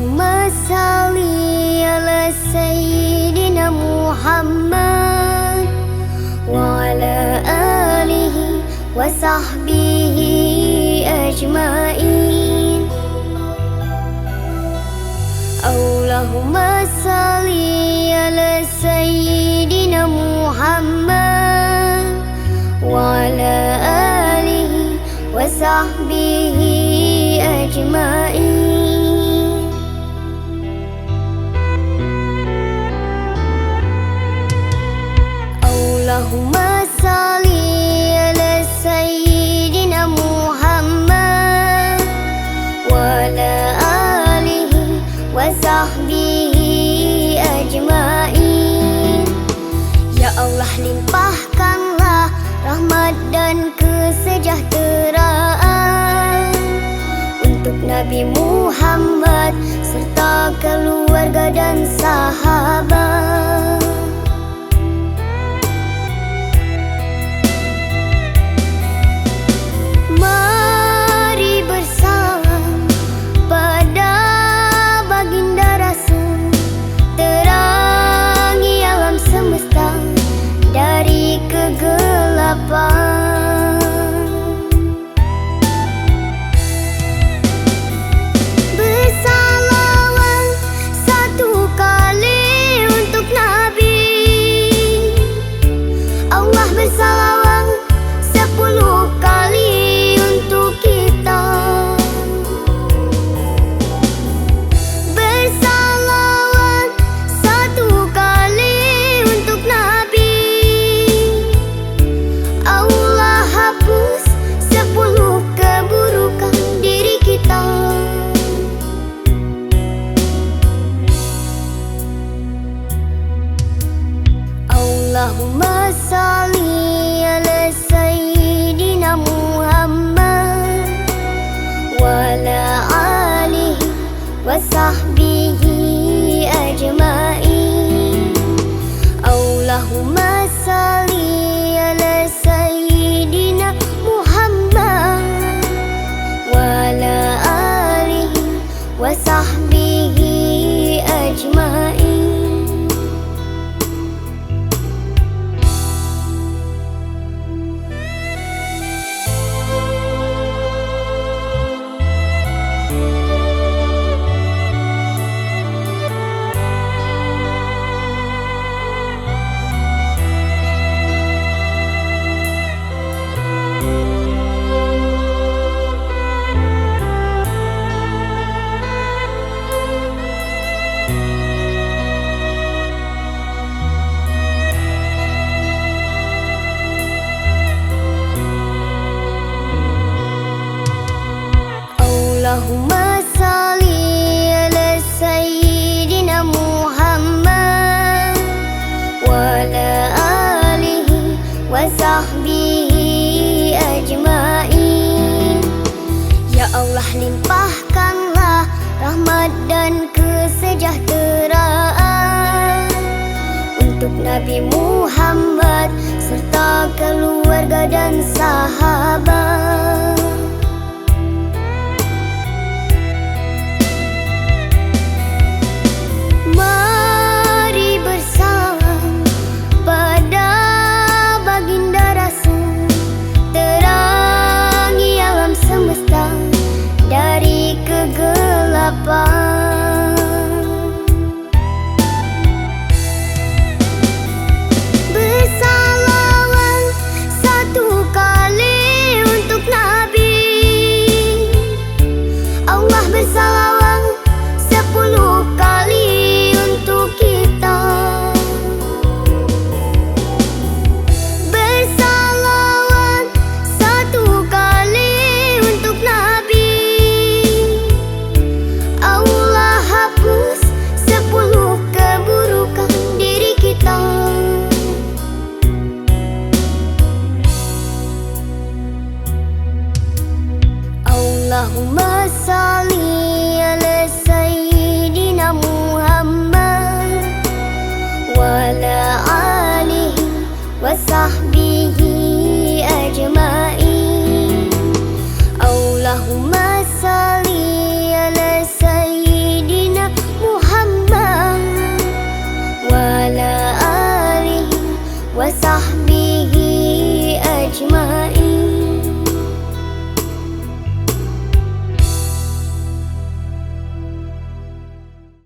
Allahumma salli ala Sayyidina Muhammad wa ala alihi wa sahbihi ajma'in. Allahumma salli ala Sayyidina Muhammad wa ala alihi wa sahbihi ajma'in. Allahumma salli ala Sayyidina Muhammad wa ala alihi wa sahbihi ajma'in. Ya Allah, limpahkanlah rahmat dan kesejahteraan untuk Nabi Muhammad serta keluarga dan sahabat. Mari bersalam pada baginda Rasul, terangi alam semesta dari kegelapan. Bersalawat satu kali untuk Nabi, Allah bersalawat 10 kali untuk kita. Bersalawat satu kali untuk Nabi, Allah hapus 10 keburukan diri kita. Allahumma salli ala Sayyidina Muhammad wa ala alihi wa sahbihi ajma'in. Allahumma salli ala Sayyidina Muhammad wa ala alihi wa sahbihi ajma'in. Allahumma salli ala Sayyidina Muhammad wa ala alihi wa sahbihi ajma'in. Ya Allah, limpahkanlah rahmat dan kesejahteraan untuk Nabi Muhammad serta keluarga dan sahabat. Mari bersalam pada baginda Rasul, terangi alam semesta dari kegelapan. Bersalawat satu kali untuk Nabi, Allah bersalawat 10 kali untuk kita. Bersalawat satu kali untuk Nabi, Allah hapus 10 keburukan diri kita. Allahumma salli ala Sayyidina Muhammad wa ala alihi wa sahbihi ajma'in. Allahumma salli ala Sayyidina وصحبه